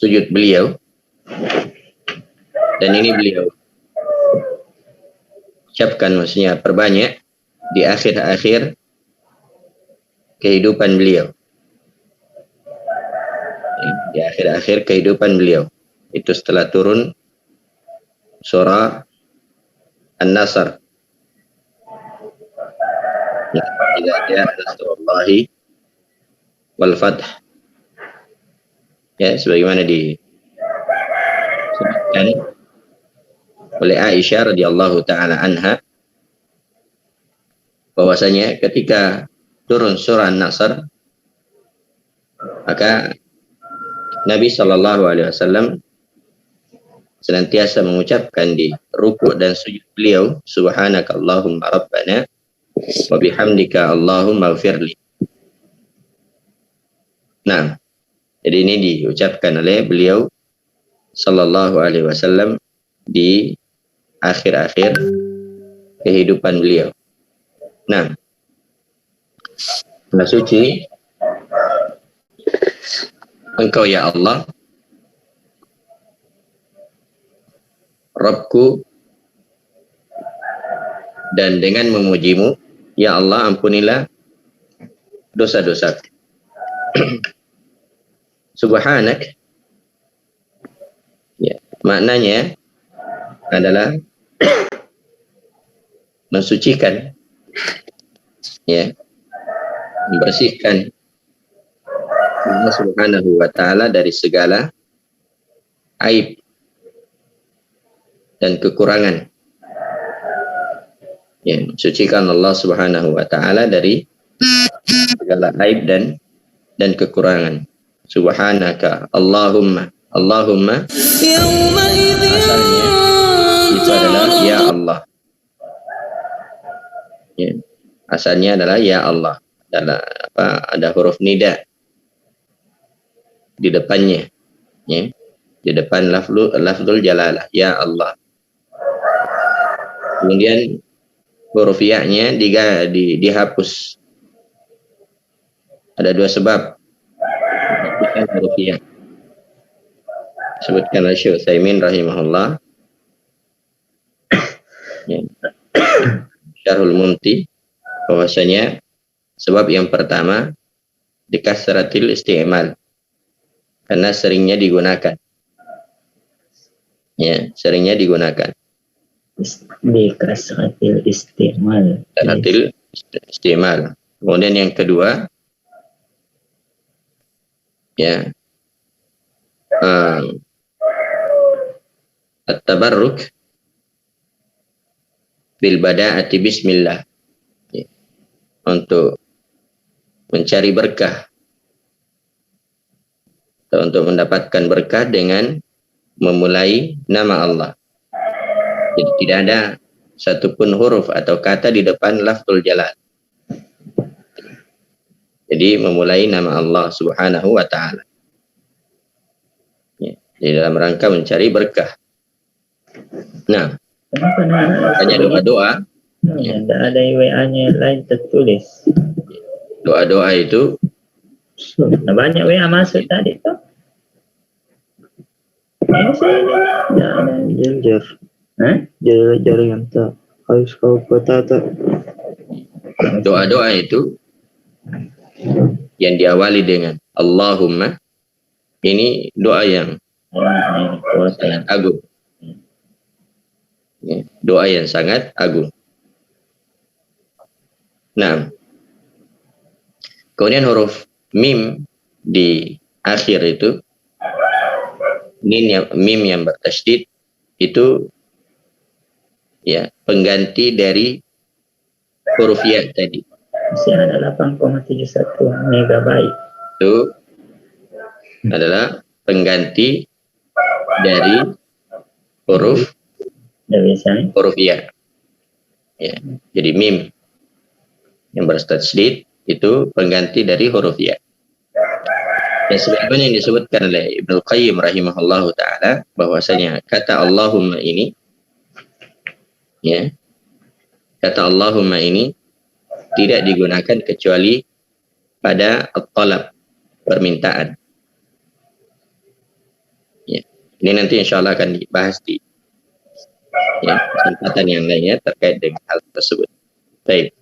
sujud beliau, dan ini beliau ucapkan, maksudnya perbanyak di akhir-akhir kehidupan beliau, di akhir-akhir kehidupan beliau, itu setelah turun surah An-Nasr, idza jaa nasrullahi wal fath, ya, sebagaimana disebutkan oleh Aisyah radhiyallahu taala anha bahwasanya ketika turun surah An-Nasr, maka Nabi sallallahu alaihi wasallam senantiasa mengucapkan di rukuk dan sujud beliau, subhanakallahumma rabbana wa bihamdika allahumma ighfirli. Nah, jadi ini diucapkan oleh beliau sallallahu alaihi wasallam di akhir-akhir kehidupan beliau. Nah, Maha Suci Engkau ya Allah, Rabbku, dan dengan memujimu ya Allah ampunilah dosa-dosaku. Subhanak, ya, maknanya adalah mensucikan, ya, membersihkan Allah Subhanahu wa taala dari segala aib dan kekurangan. Ya, mensucikan Allah Subhanahu wa taala dari segala aib dan kekurangan. Subhanaka Allahumma, Allahumma asalnya itu adalah ya Allah. Ya, asalnya adalah ya Allah. Ada huruf nida di depannya, ya, di depan lafzul jalalah, ya Allah. Kemudian huruf ya-nya dihapus. Ada dua sebab menghapuskan huruf ya. Sebutkan oleh Syekh Utsaimin rahimahullah, ya, Syarhul Mumti, bahwasanya sebab yang pertama dikasratil isti'mal, karena seringnya digunakan. Ya, seringnya digunakan. Dikasratil isti'mal. Kasratil isti'mal. Kemudian yang kedua, ya, at-tabarruk bil bada'ati bismillah, ya, untuk mencari berkah atau untuk mendapatkan berkah dengan memulai nama Allah. Jadi tidak ada satupun huruf atau kata di depan lafzul jalal. Jadi memulai nama Allah Subhanahu wa taala, ya, di dalam rangka mencari berkah. Nah, hanya doa-doa, ya, tidak ada WA-nya lain tertulis. Doa-doa itu banyak WA masuk tadi tuh. Ini sini jar yang tak harus kau petata. Doa-doa itu yang diawali dengan Allahumma, ini doa yang sangat agung, ya, doa yang sangat agung. Nah, kemudian huruf mim di akhir itu, mim yang bertasydid itu, ya, pengganti dari huruf ya tadi. Masih ada 8,71 megabyte. Itu adalah pengganti dari huruf ya. Ya, jadi mim yang bertasydid itu pengganti dari huruf ya. Dan sebagaimana yang disebutkan oleh Ibnu Qayyim rahimahullahu taala, bahwasanya kata Allahumma ini, ya, kata Allahumma ini tidak digunakan kecuali pada at-talab, permintaan. Ini nanti insya Allah akan dibahas di kesempatan yang lainnya terkait dengan hal tersebut. Baik.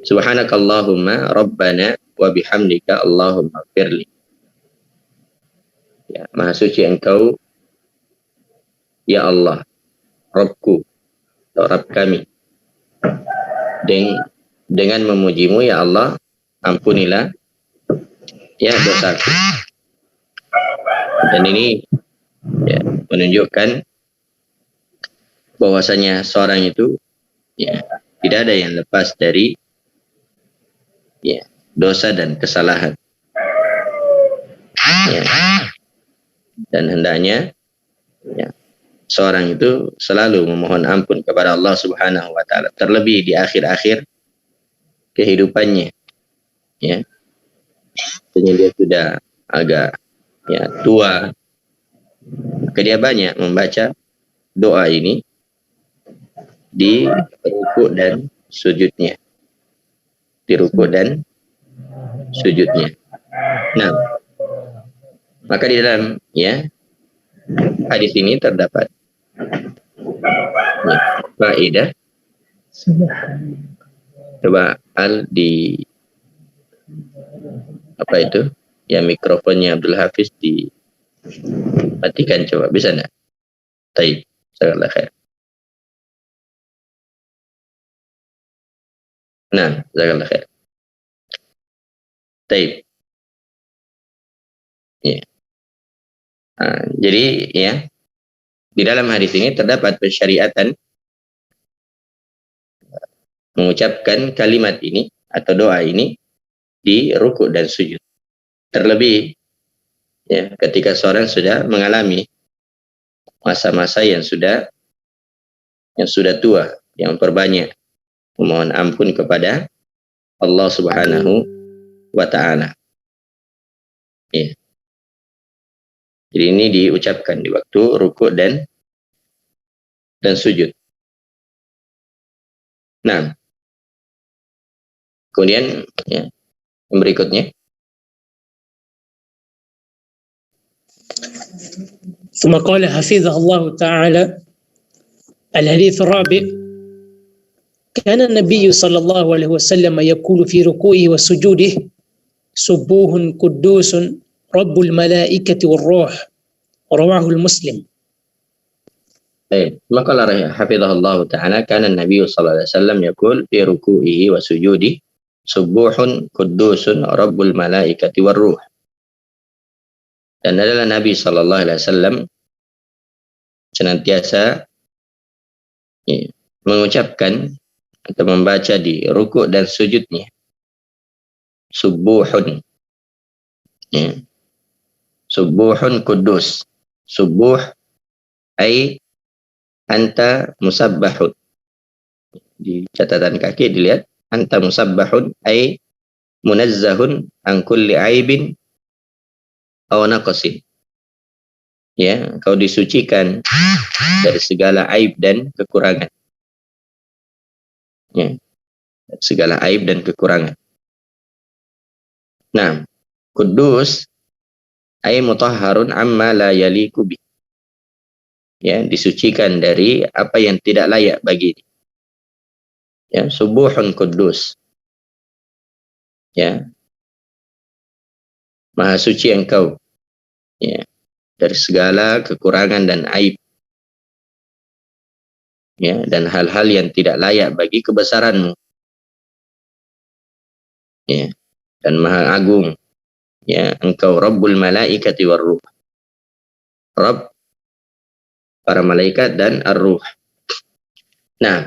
Subhanakallahumma rabbana wa bihamdika Allahumma firli. Ya, Maha suci Engkau ya Allah, Rabbku atau Rabb kami. Dengan memujimu ya Allah, ampunilah ya dosaku. Dan ini menunjukkan bahwasanya seorang itu tidak ada yang lepas dari dosa dan kesalahan. Dan hendaknya seorang itu selalu memohon ampun kepada Allah Subhanahu wa taala, terlebih di akhir-akhir kehidupannya. Artinya dia sudah agak tua, maka dia banyak membaca doa ini di rukuk dan sujudnya. Di rukuk dan sujudnya. Nah, maka di dalam hadis ini terdapat faedah. Coba Al di apa itu? Ya, mikrofonnya Abdul Hafiz dimatikan, coba, bisa enggak? Baik, jazakallahu khair. Nah, jazakallahu khair. Baik. Jadi di dalam hadis ini terdapat pensyariatan mengucapkan kalimat ini atau doa ini di rukuk dan sujud. Terlebih ketika seorang sudah mengalami masa-masa yang sudah tua, yang perbanyak memohon ampun kepada Allah Subhanahu wa taala. Jadi ini diucapkan di waktu rukuk dan sujud. Nah, kemudian yang berikutnya. ثم قال حفظه الله تعالى الحديث الرابع كان النبي صلى الله عليه وسلم يقول في ركوعه وسجوده سبوح قدوس رب الملائكة والروح رواه المسلم. ثم قال حفظه الله تعالى كان النبي صلى الله عليه وسلم يقول في ركوعه وسجوده سبوح قدوس رب الملائكة والروح. Dan adalah Nabi Sallallahu Alaihi Wasallam senantiasa mengucapkan atau membaca di rukuk dan sujudnya subuhun, subuhun kudus. Subuh ay anta musabbahun. Di catatan kaki dilihat anta musabbahun ay munazzahun an kulli aibin aw naqsin. Kau disucikan dari segala aib dan kekurangan. Segala aib dan kekurangan. Nah, kudus ay mutahharun amma la yaliku bi. Disucikan dari apa yang tidak layak bagi. Subuhun kudus. Maha suci engkau dari segala kekurangan dan aib, dan hal-hal yang tidak layak bagi kebesaranmu, dan maha agung, engkau Rabbul Malaikati Warruh, Rabb para malaikat dan ar-ruh. Nah,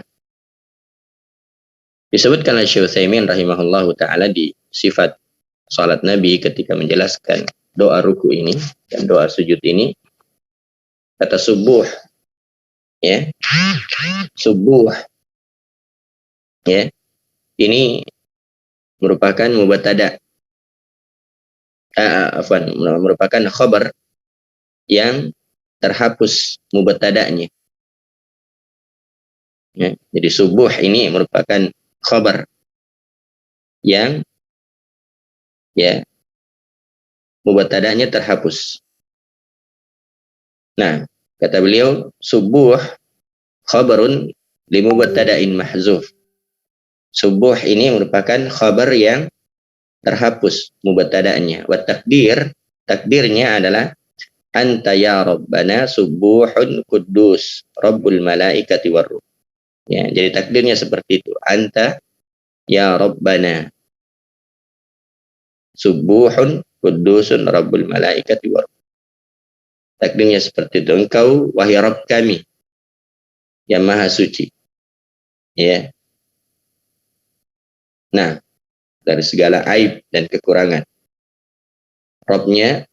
disebutkan oleh Syekh Utsaimin rahimahullahu taala di sifat salat Nabi ketika menjelaskan doa ruku ini dan doa sujud ini, kata subuh, subuh, ini merupakan mubtada, merupakan khabar yang terhapus mubtada'nya. Jadi subuh ini merupakan khabar yang mubtada'nya terhapus. Nah, kata beliau, subuh khabarun limubtada'in mahzuf. Subuh ini merupakan khabar yang terhapus mubtada'nya. Wa takdirnya adalah anta ya rabbana subuhun kuddus rabbul malaikati warruh. Ya, jadi takdirnya seperti itu. Anta ya rabbana subuhun kuddusun rabbul malaikati warruh. Takdirnya seperti itu. Engkau wahai Rabb kami yang maha suci. Ya. Nah, dari segala aib dan kekurangan. Rabbnya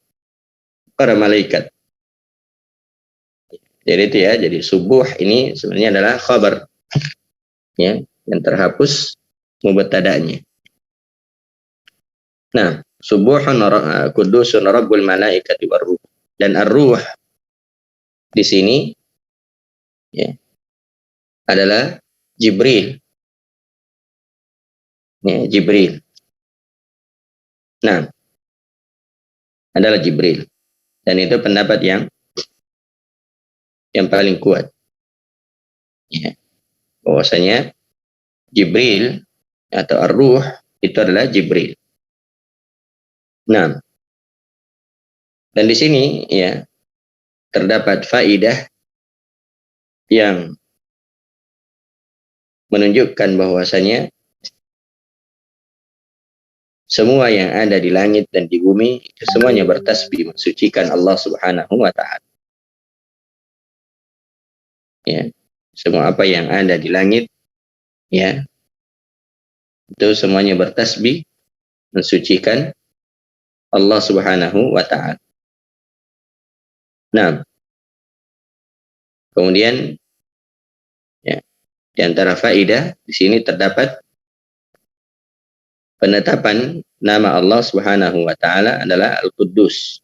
para malaikat. Jadi itu ya, jadi subuh ini sebenarnya adalah khabar ya, yang terhapus mubtada'nya. Nah, subuhun kuddusun rabbul malaikati warruh. Dan ar-ruh di sini ya, adalah Jibril. Ya, Jibril. Nah, adalah Jibril. Dan itu pendapat yang paling kuat. Ya. Bahwasanya Jibril atau ar-ruh itu adalah Jibril. Nah, dan di sini ya terdapat faidah yang menunjukkan bahwasanya semua yang ada di langit dan di bumi itu semuanya bertasbih mensucikan Allah Subhanahu wa taala. Ya, semua apa yang ada di langit ya itu semuanya bertasbih mensucikan Allah Subhanahu wa taala. Nah, kemudian ya, di antara faidah di sini terdapat penetapan nama Allah Subhanahu wa taala adalah Al-Quddus.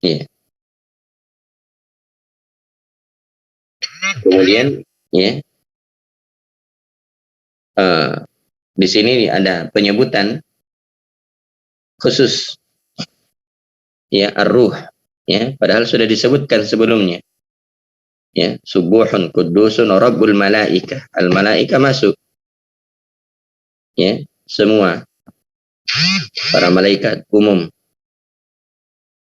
Ya. Kemudian ya di sini ada penyebutan khusus ya ar-ruh ya, padahal sudah disebutkan sebelumnya. Ya, subuhun kuddusun rabbul malaikah. Al-malaikah masuk. Ya, semua para malaikat umum.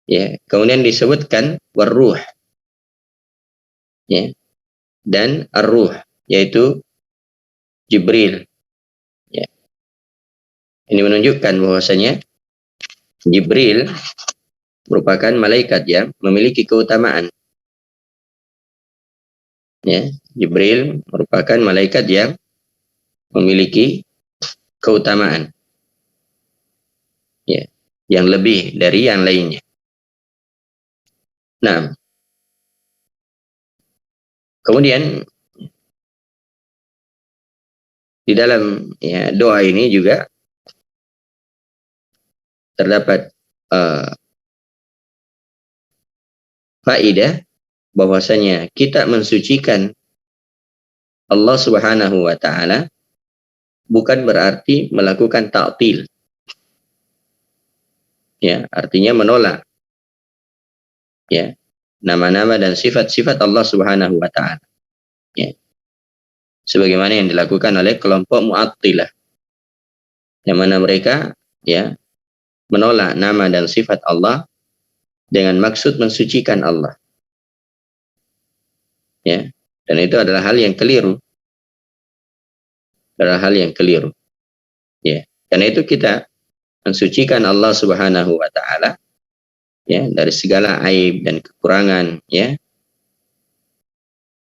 Ya, kemudian disebutkan warruh. Ya, dan ar-ruh yaitu Jibril. Ya. Ini menunjukkan bahwasanya Jibril merupakan malaikat yang memiliki keutamaan. Ya, Jibril merupakan malaikat yang memiliki keutamaan. Ya, yang lebih dari yang lainnya. Nah, kemudian di dalam ya, doa ini juga terdapat faedah bahwasanya kita mensucikan Allah Subhanahu wa taala bukan berarti melakukan ta'til. Ya, artinya menolak ya nama-nama dan sifat-sifat Allah Subhanahu wa taala. Ya. Sebagaimana yang dilakukan oleh kelompok Mu'attilah. Yang mana mereka ya menolak nama dan sifat Allah dengan maksud mensucikan Allah. Ya, dan itu adalah hal yang keliru. Adalah hal yang keliru. Ya, karena itu kita mensucikan Allah Subhanahu wa taala ya dari segala aib dan kekurangan ya.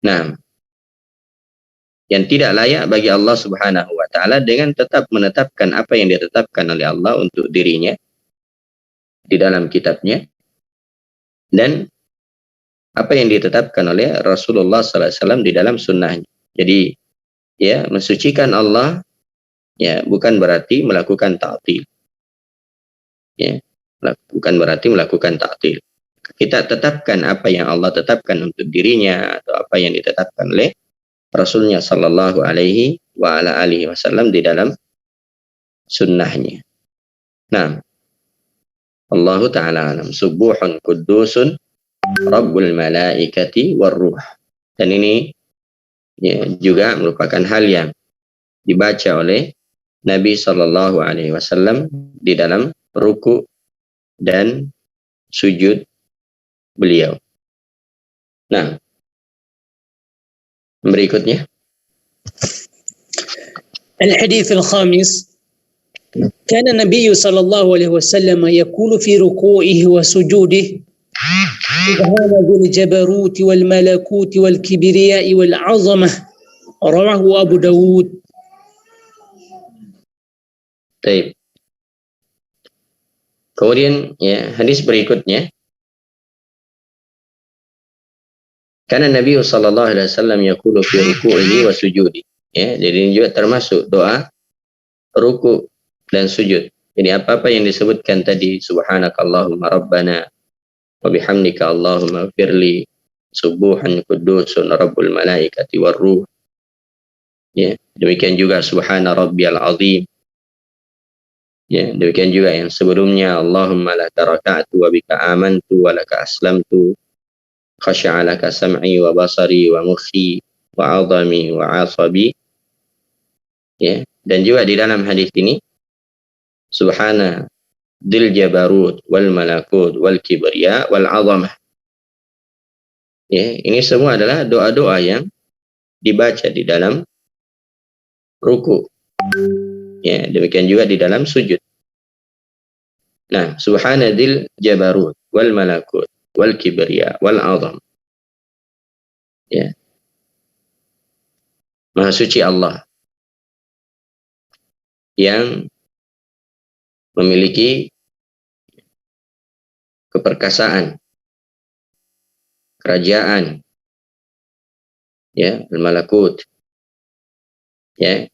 Nah, yang tidak layak bagi Allah Subhanahu wa taala dengan tetap menetapkan apa yang ditetapkan oleh Allah untuk dirinya di dalam kitabnya dan apa yang ditetapkan oleh Rasulullah sallallahu alaihi wasallam di dalam sunnahnya. Jadi ya mensucikan Allah ya bukan berarti melakukan ta'til. Ya, bukan berarti melakukan ta'til. Kita tetapkan apa yang Allah tetapkan untuk dirinya atau apa yang ditetapkan oleh Rasulnya sallallahu alaihi wa ala alihi wasallam di dalam sunnahnya. Nah, Allah Ta'ala alam. Subuhun kudusun Rabbul malaikati warruh. Dan ini ya, juga merupakan hal yang dibaca oleh Nabi Sallallahu Alaihi Wasallam di dalam ruku dan sujud beliau. Nah, berikutnya الحديث الخامس كان النبي صلى الله عليه وسلم يقول في ركوعه وسجوده سبحان ذي الجبروت والملكوت والكبرياء والعظمة رواه أبو داود. Baik. Kemudian ya hadis berikutnya, karena Nabi sallallahu alaihi wasallam yaqulu fi ruku'ihi wa sujudi. Ya, jadi ini juga termasuk doa ruku dan sujud. Jadi apa-apa yang disebutkan tadi, subhanakallahumma rabbana wa bihamdika allahumma firli subuhan kudusun rabbul malaikati warruh. Ya, demikian juga subhana rabbiyal azim. Ya, demikian juga yang sebelumnya, Allahumma laka raka'tu wa bika amantu wa laka aslamtu khasha'a laka sam'i wa basari wa mukhi wa 'azami wa 'asabi. Ya, dan juga di dalam hadis ini subhana dzil jabarut wal malakut wal kibriya wal 'azamah. Ya, ini semua adalah doa-doa yang dibaca di dalam ruku. Ya, demikian juga di dalam sujud. Nah, subhana dzil jabarut wal malakut wal kibriya wal 'azam. Ya. Maha suci Allah yang memiliki keperkasaan, kerajaan, ya, al-malakut, ya,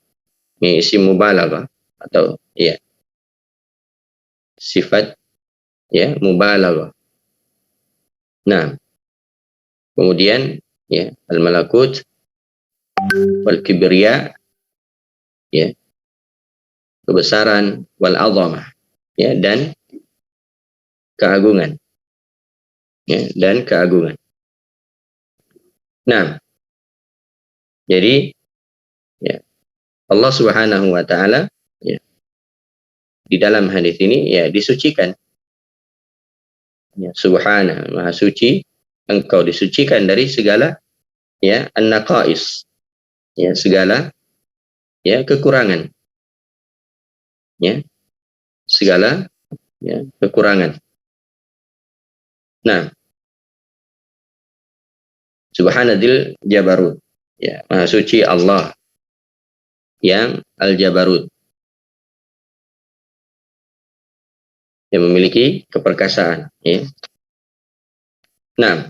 ini isim mubalaghah atau ya sifat ya mubalaghah. Nah, kemudian ya al-malakut wal kibriya, ya, kebesaran, wal azamah, ya, dan keagungan, ya, dan keagungan. Nah, jadi ya Allah Subhanahu wa taala ya di dalam hadis ini ya disucikan. Ya, subhana, maha suci, engkau disucikan dari segala ya an-naqais, ya, segala ya kekurangan. Ya, segala ya kekurangan. Nah, subhanadzil jabarut, ya, maha suci Allah yang al-jabarut, yang memiliki keperkasaan, ya. Nah,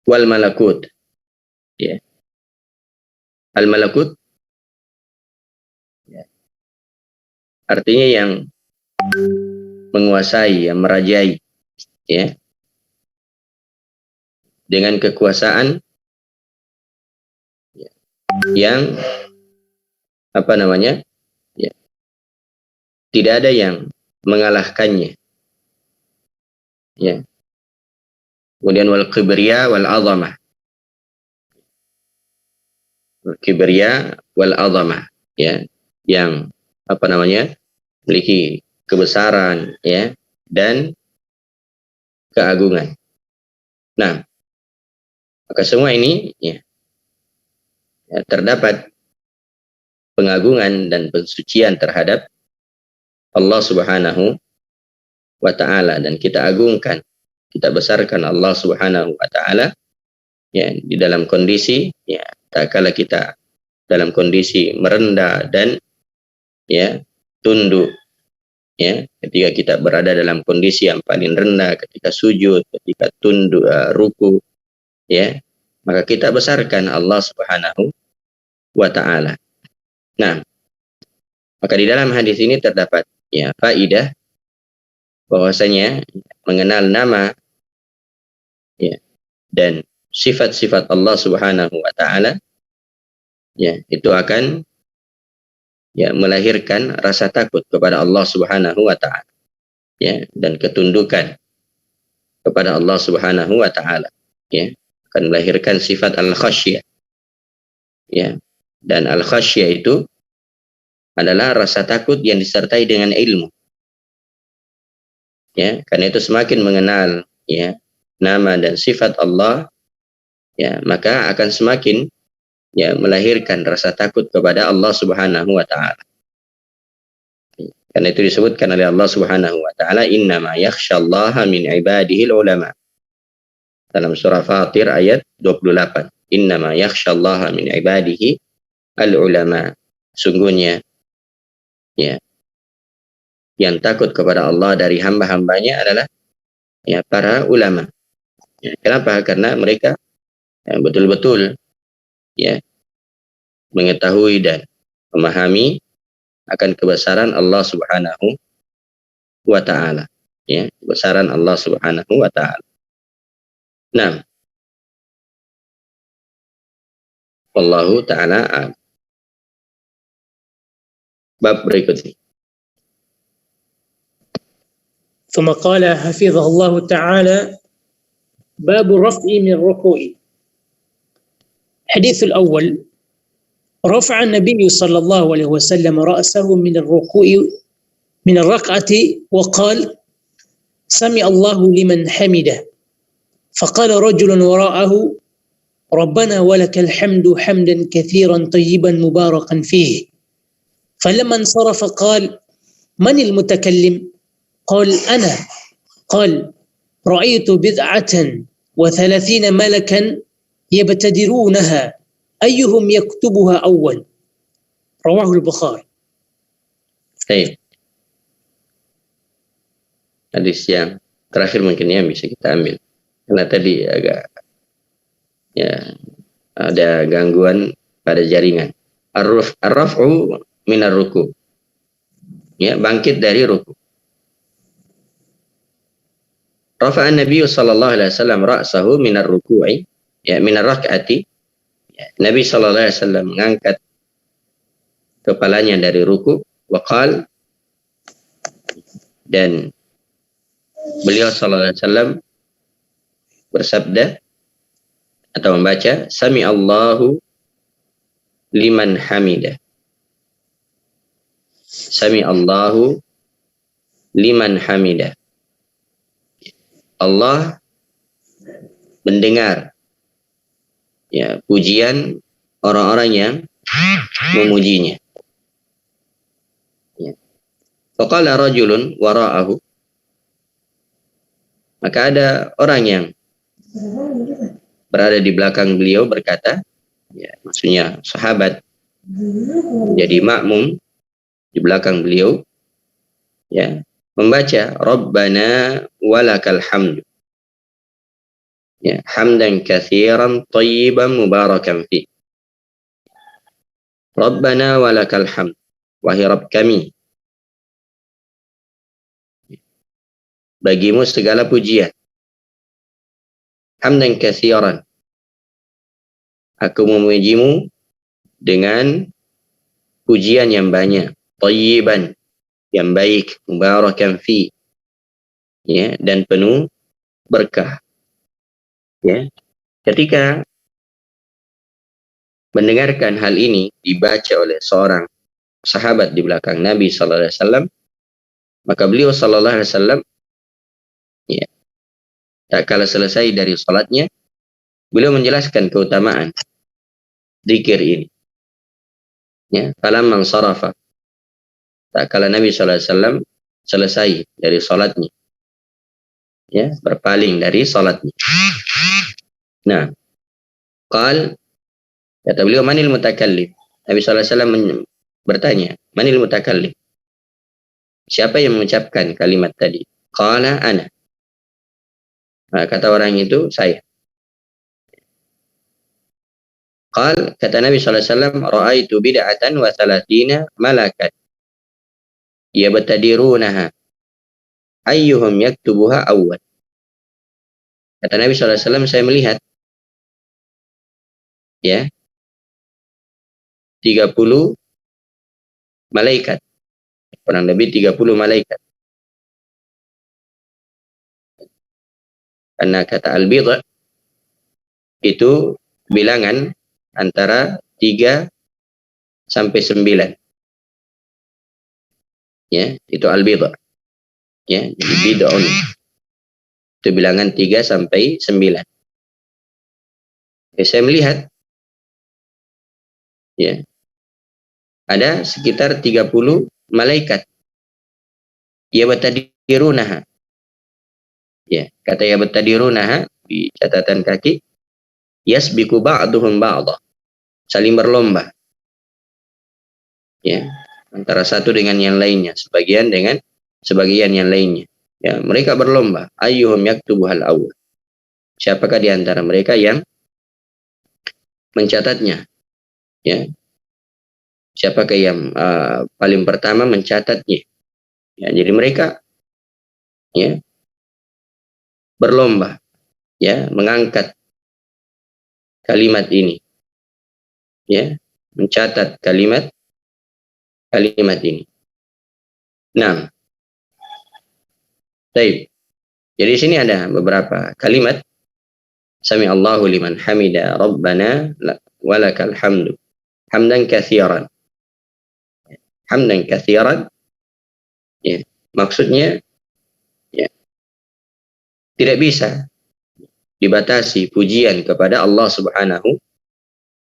wal malakut, ya, al malakut, ya, artinya yang menguasai, yang merajai, ya, dengan kekuasaan ya, yang apa namanya, ya, tidak ada yang mengalahkannya, ya. Kemudian wal kibriya wal azamah, wal kibriya wal azamah, ya, yang apa namanya, memiliki kebesaran, ya, dan keagungan. Nah, maka semua ini ya, ya terdapat pengagungan dan pensucian terhadap Allah Subhanahu wa taala, dan kita agungkan, kita besarkan Allah Subhanahu wa taala ya di dalam kondisi ya tak kala kita dalam kondisi merendah dan ya tunduk, ya, ketika kita berada dalam kondisi yang paling rendah, ketika sujud, ketika tunduk, ruku, ya, maka kita besarkan Allah Subhanahu wa taala. Nah, maka di dalam hadis ini terdapat ya faidah bahwasanya mengenal nama ya dan sifat-sifat Allah Subhanahu wa taala, ya, itu akan ya melahirkan rasa takut kepada Allah Subhanahu wa taala, ya, dan ketundukan kepada Allah Subhanahu wa taala, ya, akan melahirkan sifat al-khasyah, ya. Dan al-khasyah itu adalah rasa takut yang disertai dengan ilmu, ya. Karena itu semakin mengenal, ya, nama dan sifat Allah, ya, maka akan semakin ya melahirkan rasa takut kepada Allah Subhanahu wa taala. Karena itu disebutkan oleh Allah Subhanahu wa taala, innama yakhsyallaha min ibadihil ulama, dalam surah Fatir ayat 28. Innama yakhsyallaha min ibadihi al ulama, sungguhnya, ya, yang takut kepada Allah dari hamba-hambanya adalah ya para ulama. Ya, kenapa? Karena mereka ya, betul-betul ya mengetahui dan memahami akan kebesaran Allah Subhanahu wa taala, ya, kebesaran Allah Subhanahu wa taala. Nah, wallahu taala a'lam. Bab berikutnya. ثم قال حفظه الله تعالى باب الرفع من الركوع. الحديث الأول: رفع النبي صلى الله عليه وسلم رأسه من الركوع من الركعة وقال سمع الله لمن حمده، فقال رجل وراءه ربنا ولك الحمد حمدا كثيرا طيبا مباركا فيه. فلما انصرف قال من المتكلم؟ قال أنا. قال رأيت 39 ملكا يبتدرونها أيهم يكتبها أول. رواه البخاري. Baik. Hadis yang terakhir mungkin ya bisa kita ambil, karena tadi agak ya ada gangguan pada jaringan. Ar-raf'u minar ruku, ya, bangkit dari ruku. Rafa'an Nabi sallallahu alaihi wasallam ra'sahu minar ruku'i, ya, minar rak'ati, ya, Nabi sallallahu alaihi wasallam mengangkat kepalanya dari ruku, waqal, dan beliau sallallahu alaihi wasallam bersabda atau membaca sami Allahu liman hamidah. Sami Allahu liman hamidah. Allah mendengar ya pujian orang-orang yang memujinya. Ya. Faqala rajulun wara'ahu, maka ada orang yang berada di belakang beliau berkata, ya, maksudnya sahabat, jadi makmum di belakang beliau, ya, membaca Rabbana walakal hamdu, ya, hamdan katsiran thayyiban mubarakan fi. Rabbana walakal hamd, wahai Rabb kami, bagimu segala pujian. Hamdan katsiran, aku memujimu dengan pujian yang banyak. Thayyiban, yang baik. Mubarakan fi, ya, dan penuh berkah. Ya, ketika mendengarkan hal ini dibaca oleh seorang sahabat di belakang Nabi sallallahu alaihi wasallam, maka beliau sallallahu alaihi wasallam, ya, tak kala selesai dari salatnya, beliau menjelaskan keutamaan zikir ini. Ya, falamman sarafa, tak kala Nabi sallallahu alaihi wasallam selesai dari salatnya, ya, berpaling dari salatnya. Nah, qal, kata beliau, manil mutakallim. Nabi sallallahu alaihi wasallam bertanya, manil mutakallim, siapa yang mengucapkan kalimat tadi? Qala ana. Nah, kata orang itu, saya. Qal, kata Nabi sallallahu alaihi wasallam, ra'aitu bid'atan wa 30 malakan yabtadirunaha ayyuhum yaktubuha awwal. Kata Nabi sallallahu alaihi wasallam, saya melihat ya 30 malaikat, kurang lebih 30 malaikat. Karena kata al-bid'a itu bilangan antara 3 sampai 9. Ya, itu al-bid'a. Ya, jadi bid'un. Itu bilangan 3 sampai 9. Saya melihat ya, ada sekitar 30 malaikat. Yabtadirunaha. Ya, kata yabtadirunaha di catatan kaki, yasbiqu ba'duhum ba'dha. Saling berlomba. Ya, antara satu dengan yang lainnya, sebagian dengan sebagian yang lainnya. Ya, mereka berlomba, ayyuhum yaktubuhal awwal. Siapakah di antara mereka yang mencatatnya? Ya. Siapakah yang paling pertama mencatatnya? Ya, jadi mereka ya berlomba ya mengangkat kalimat ini. Ya, mencatat kalimat ini. Nah, baik. Jadi di sini ada beberapa kalimat. Sami Allahu liman hamida rabbana walakal hamdu hamdan katsiran. Hamdan katsiran. Ya, maksudnya ya, tidak bisa dibatasi pujian kepada Allah Subhanahu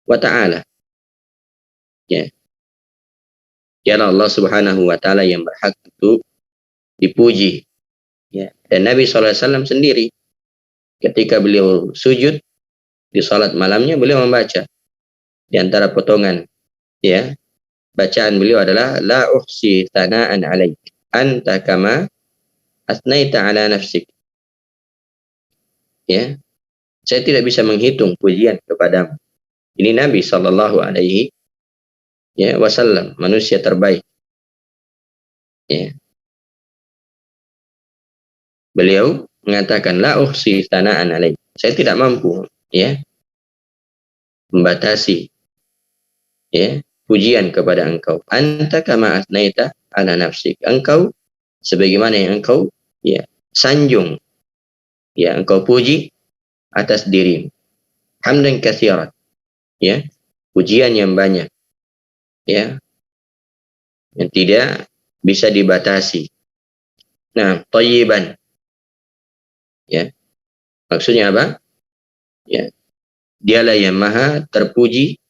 wa taala. Ya. Dialah Allah Subhanahu wa taala yang berhak untuk dipuji. Ya. Dan Nabi SAW sendiri ketika beliau sujud di salat malamnya, beliau membaca di antara potongan ya bacaan beliau adalah la uhsi thana'an 'alaik anta kama asnaita 'ala nafsik. Ya, saya tidak bisa menghitung pujian kepadamu. Ini Nabi sallallahu alaihi wasallam, manusia terbaik. Ya. Beliau mengatakan la uhsi thana'an 'alaik. Saya tidak mampu ya membatasi ya pujian kepada engkau. Anta kama asnaita 'ala nafsik. Engkau sebagaimana yang engkau ya sanjung ya engkau puji atas dirimu. Hamdan katsiran. Ya, pujian yang banyak. Ya. Yang tidak bisa dibatasi. Nah, thayyiban. Ya. Maksudnya apa? Ya. Dialah yang maha terpuji.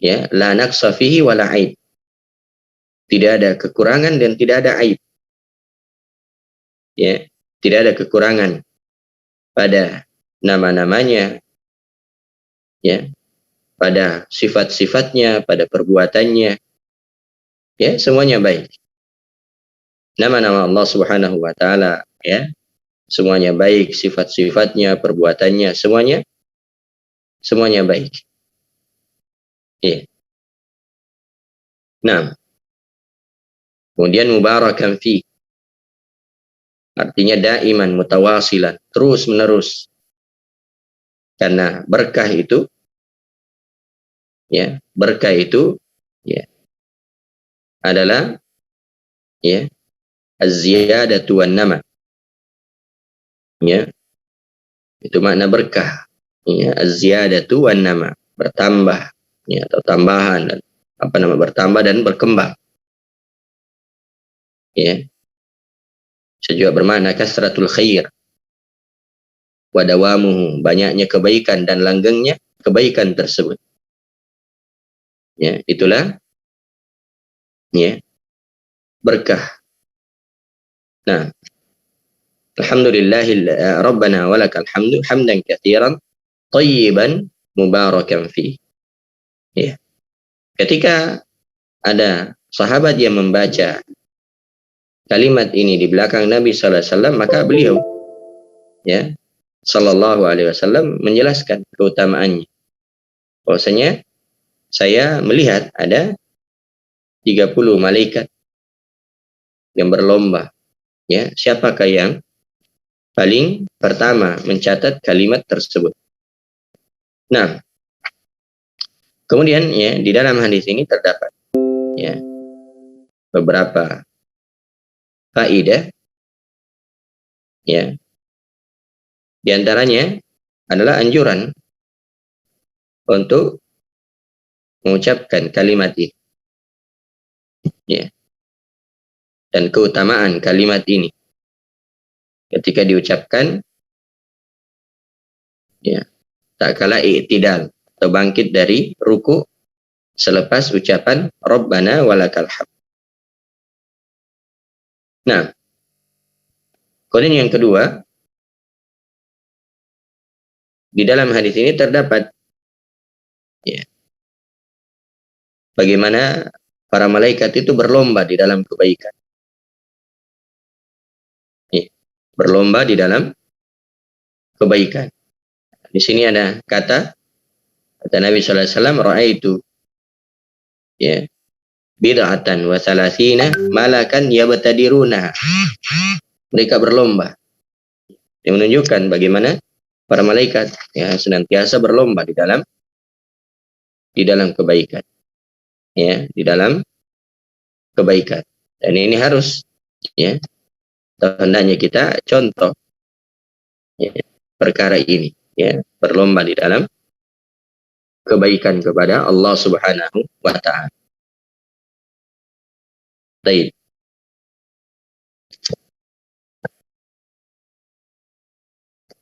Ya, la naqsa fihi wala aib. Tidak ada kekurangan dan tidak ada aib. Ya, tidak ada kekurangan pada nama-namanya. Ya. Pada sifat-sifatnya, pada perbuatannya. Ya, semuanya baik. Nama-nama Allah Subhanahu wa taala ya, semuanya baik, sifat-sifatnya, perbuatannya, semuanya baik. Ya. Nah, kemudian mubarakan fi, artinya daiman mutawasilan, terus menerus. Karena berkah itu ya, berkah itu ya adalah ya az-ziyadatu wan nama. Ya. Itu makna berkah. Ya, az-ziyadatu wan nama, bertambah ya atau tambahan dan bertambah dan berkembang. Ya. Bisa juga bermakna kasratul khair wa dawamuhu, banyaknya kebaikan dan langgengnya kebaikan tersebut. Ya, itulah ya berkah. Nah, alhamdulillahil rabbana walakal hamdu hamdan katsiran thayyiban mubarakan fi. Ya. Ketika ada sahabat yang membaca kalimat ini di belakang Nabi sallallahu alaihi wasallam, maka beliau ya sallallahu alaihi wasallam menjelaskan keutamaannya. Bahwasanya saya melihat ada 30 malaikat yang berlomba. Ya, siapakah yang paling pertama mencatat kalimat tersebut? Nah, Kemudian ya di dalam hadis ini terdapat ya beberapa faedah ya. Di antaranya adalah anjuran untuk mengucapkan kalimat ini ya, dan keutamaan kalimat ini ketika diucapkan ya, tak kala i'tidal atau bangkit dari ruku selepas ucapan Rabbana walakal hamd. Nah, kemudian yang kedua, di dalam hadis ini terdapat ya, bagaimana para malaikat itu berlomba di dalam kebaikan. Ya, berlomba di dalam kebaikan. Di sini ada kata Nabi sallallahu alaihi wasallam, ra'aitu ya bid'atan wa salasina malakan yabtadiruna. Mereka berlomba. Yang menunjukkan bagaimana para malaikat ya senantiasa berlomba di dalam kebaikan. Ya, di dalam kebaikan. Dan ini harus ya hendaknya kita contoh ya, perkara ini ya, berlomba di dalam kebaikan kepada Allah Subhanahu wa taala. Baik.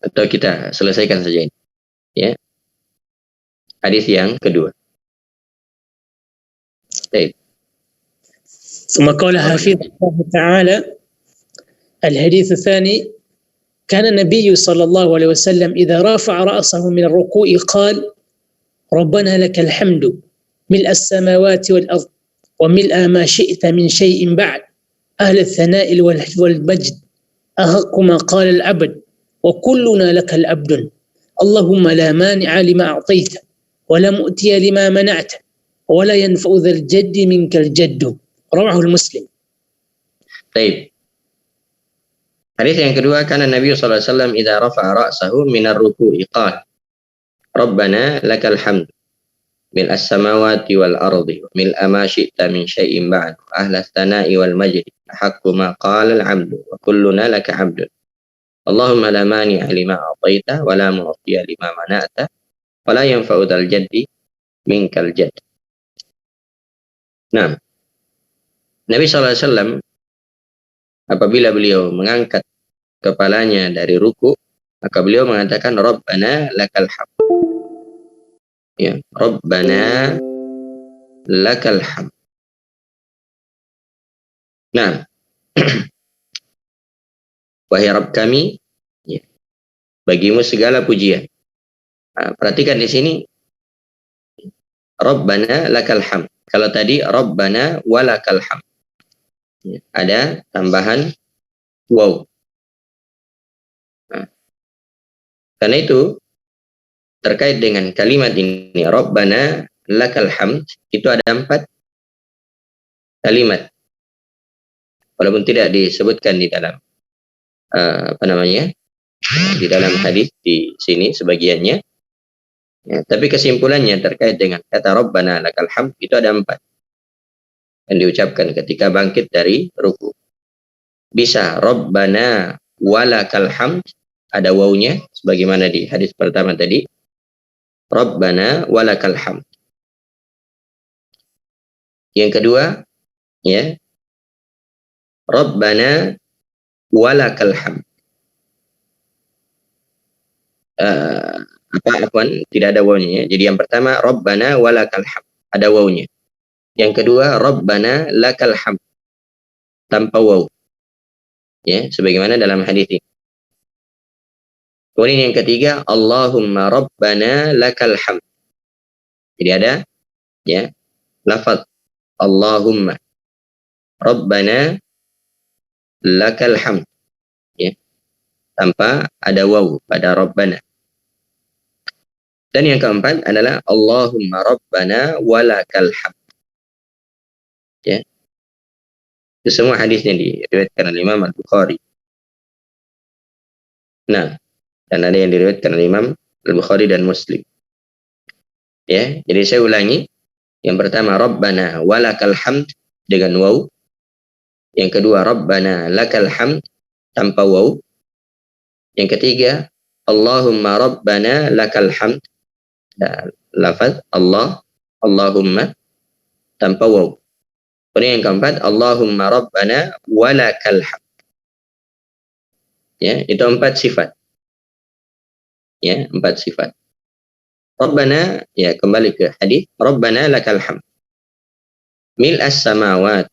Atau kita selesaikan saja ini. Ya. Hadis yang kedua. Baik. ثم قال حفظه الله تعالى الحديث الثاني كان النبي صلى الله عليه وسلم إذا رفع رأسه من الركوع قال ربنا لك الحمد ملء السماوات والأرض وملء ما شئت من شيء بعد أهل الثناء والمجد أحق ما قال العبد وكلنا لك العبد اللهم لا مانع لما أعطيت ولا مؤتي لما منعت ولا ينفع ذا الجد منك الجد رواه المسلم. Baik. Hadis yang kedua, karena Nabi sallallahu alaihi wasallam idza rafa'a ra'sahu min ar-ruku'i qala Rabbana lakal hamd mil as-samawati wal ardi wa mil ma syi'ta min syai'in ba'd ahla ats-tsana'i wal majdi haqqu ma qala al-'abdu wa kulluna laka 'abdun Allahumma la mani'a lima a'taita wa la mu'tiya lima mana'ta wa la yanfa'u dzal jaddi minkal jadd. Nah, Nabi sallallahu alaihi wasallam apabila beliau mengangkat kepalanya dari ruku, maka beliau mengatakan Rabbana lakal hamd. Ya, Rabbana lakal hamd. Nah, wahai Rabb kami, ya, bagimu segala pujian. Nah, perhatikan di sini Rabbana lakal hamd. Kalau tadi Rabbana walakal hamd. Ya, ada tambahan waw. Nah, karena itu terkait dengan kalimat ini Rabbana lakal hamd itu ada 4 kalimat. Walaupun tidak disebutkan di dalam di dalam hadis di sini sebagiannya. Ya, tapi kesimpulannya terkait dengan kata Rabbana lakal hamd itu ada 4 yang diucapkan ketika bangkit dari ruku. Bisa Rabbana walakal hamd, ada wawunya sebagaimana di hadis pertama tadi. Rabbana walakal hamd. Yang kedua, ya. Rabbana walakal hamd. Tidak ada wawunya. Jadi yang pertama Rabbana walakal hamd, ada wawunya. Yang kedua Rabbana lakal hamd, tanpa waw. Ya, sebagaimana dalam hadis ini. Kemudian yang ketiga Allahumma Rabbana lakal hamd. Jadi ada ya lafaz Allahumma Rabbana lakal hamd, ya, tanpa ada waw pada Rabbana. Dan yang keempat adalah Allahumma Rabbana walakal hamd. Ya. Itu semua hadisnya diriwayatkan oleh Imam Al-Bukhari. Nah, dan ada yang diriwayatkan oleh Imam Al-Bukhari dan Muslim. Ya, jadi saya ulangi. Yang pertama Rabbana walakal hamd dengan waw. Yang kedua Rabbana lakal hamd tanpa waw. Yang ketiga Allahumma Rabbana lakal hamd. Dan lafaz Allah, Allahumma tanpa waw. Kemudian yang keempat Allahumma Rabbana walakal hamd. Ya, itu 4 sifat. Ya, 4 sifat. Rabbana, ya kembali ke hadis, Rabbana lakal hamd. Mil as-samawat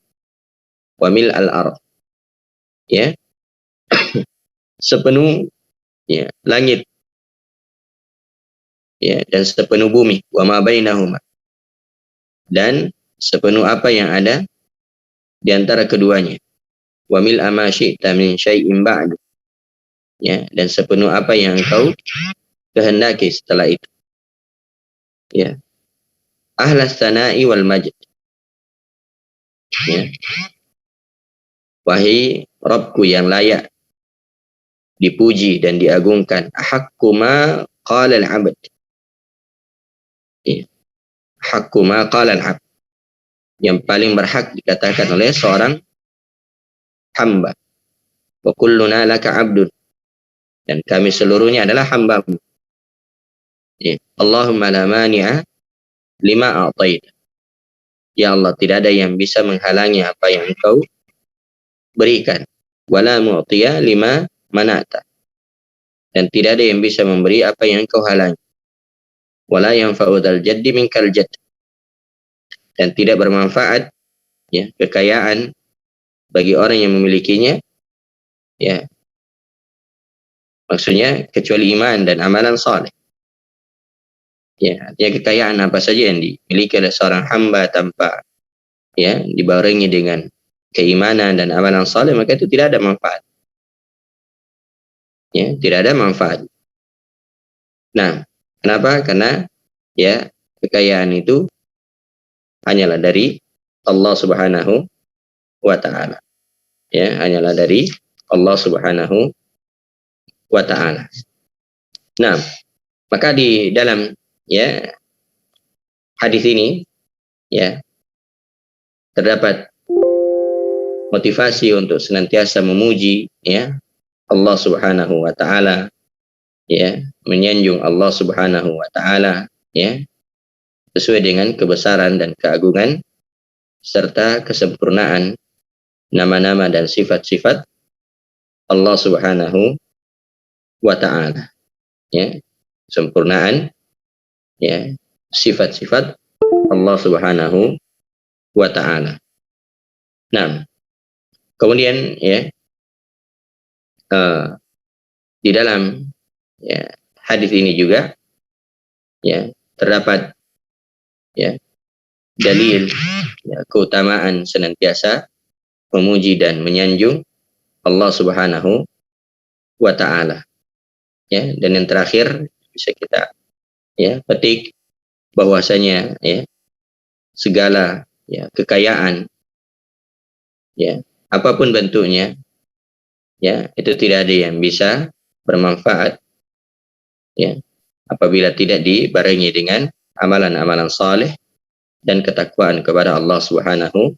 wa mil al-ard. Ya. Sepenuh ya, langit. Ya, dan sepenuh bumi, wa ma bainahuma. Dan sepenuh apa yang ada di antara keduanya. Wa mil ma syi'ta min syai'in ba'du. Ya, dan sepenuh apa yang engkau kehendaki setelah itu. Ya. Ahlas sana'i wal majd. Ya. Wahai Rabbku yang layak dipuji dan diagungkan. Haqqu ma qala al-'abd. Ya. Haqqu ma qala al-'abd. Yang paling berhak dikatakan oleh seorang hamba. Wa kulluna laka 'abdun. Dan kami seluruhnya adalah hamba-Mu. Ya. Allahumma la mani'a lima a'taita. Ya Allah, tidak ada yang bisa menghalangi apa yang Engkau berikan. Wala mu'tiya lima mana'ta. Dan tidak ada yang bisa memberi apa yang Engkau halangi. Wala yanfa'u dzal jaddi minkal jadd. Dan tidak bermanfaat ya kekayaan bagi orang yang memilikinya, ya. Maksudnya kecuali iman dan amalan saleh. Ya, artinya kekayaan apa saja yang dimiliki oleh seorang hamba tanpa ya dibarengi dengan keimanan dan amalan saleh, maka itu tidak ada manfaat. Ya, tidak ada manfaat. Nah, kenapa? Karena ya kekayaan itu hanyalah dari Allah Subhanahu wa taala. Ya, hanyalah dari Allah Subhanahu wa taala. Nah, maka di dalam ya hadis ini ya terdapat motivasi untuk senantiasa memuji ya Allah Subhanahu wa taala, ya, menyanjung Allah Subhanahu wa taala ya sesuai dengan kebesaran dan keagungan serta kesempurnaan nama-nama dan sifat-sifat Allah Subhanahu wa taala. Ya, sempurnaan ya sifat-sifat Allah Subhanahu wa taala. Nah, kemudian ya di dalam ya hadis ini juga ya terdapat ya dalil ya keutamaan senantiasa memuji dan menyanjung Allah Subhanahu wa taala. Ya, dan yang terakhir bisa kita ya petik bahwasanya ya segala ya kekayaan ya apapun bentuknya ya itu tidak ada yang bisa bermanfaat ya apabila tidak dibarengi dengan amalan-amalan saleh dan ketakwaan kepada Allah Subhanahu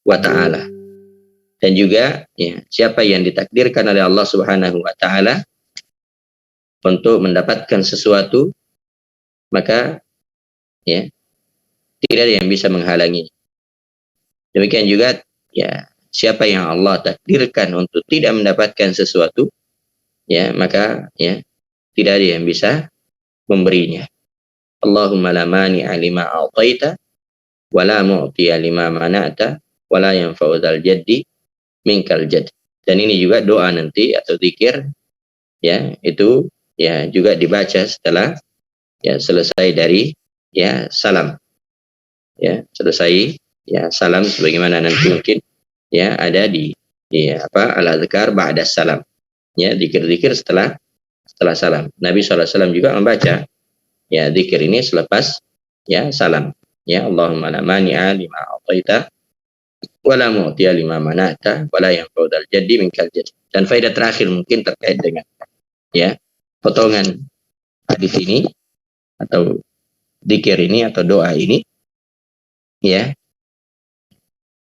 wa taala. Dan juga ya siapa yang ditakdirkan oleh Allah Subhanahu wa taala untuk mendapatkan sesuatu, maka ya tidak ada yang bisa menghalangi. Demikian juga ya siapa yang Allah takdirkan untuk tidak mendapatkan sesuatu, ya maka ya tidak ada yang bisa memberinya. Allahumma la mani'a lima a'taita wa la mu'tiya lima mana'ta wa la yanfa'u dzal jaddi minkal jadd. Dan ini juga doa nanti atau zikir ya itu ya juga dibaca setelah ya selesai dari ya salam. Ya, selesai ya salam sebagaimana nanti mungkin ya ada di apa al-azkar ba'da salam. Ya, zikir-zikir setelah salam. Nabi SAW juga membaca ya zikir ini selepas ya salam. Ya, Allahumma la mani'a lima a'taita wa la mu'tiya lima mana'ta wa la yanfa'u dzal jaddi minkal jadd. Dan faedah terakhir mungkin terkait dengan ya potongan hadis ini atau zikir ini atau doa ini, ya,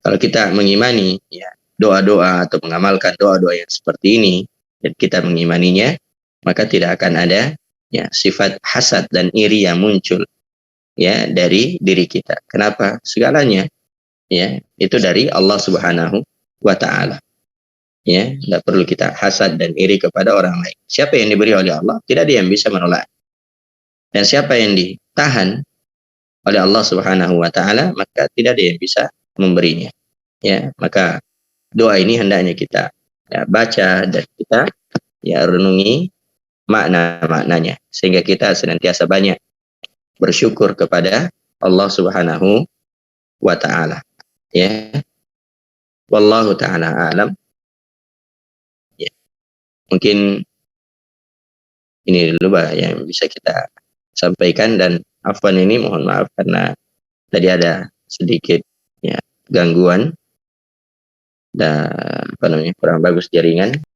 kalau kita mengimani ya doa-doa atau mengamalkan doa-doa yang seperti ini dan kita mengimaninya, maka tidak akan ada ya sifat hasad dan iri yang muncul ya dari diri kita. Kenapa? Segalanya ya itu dari Allah Subhanahu wa taala. Ya, tidak perlu kita hasad dan iri kepada orang lain. Siapa yang diberi oleh Allah, tidak ada yang bisa menolak. Dan siapa yang ditahan oleh Allah Subhanahu wa taala, maka tidak ada yang bisa memberinya. Ya, maka doa ini hendaknya kita ya, baca dan kita ya renungi makna-maknanya sehingga kita senantiasa banyak bersyukur kepada Allah Subhanahu wa taala. Ya. Wallahu taala alam. Ya. Mungkin ini dulu Pak yang bisa kita sampaikan, dan afwan ini mohon maaf karena tadi ada sedikit ya gangguan dan kurang bagus jaringan.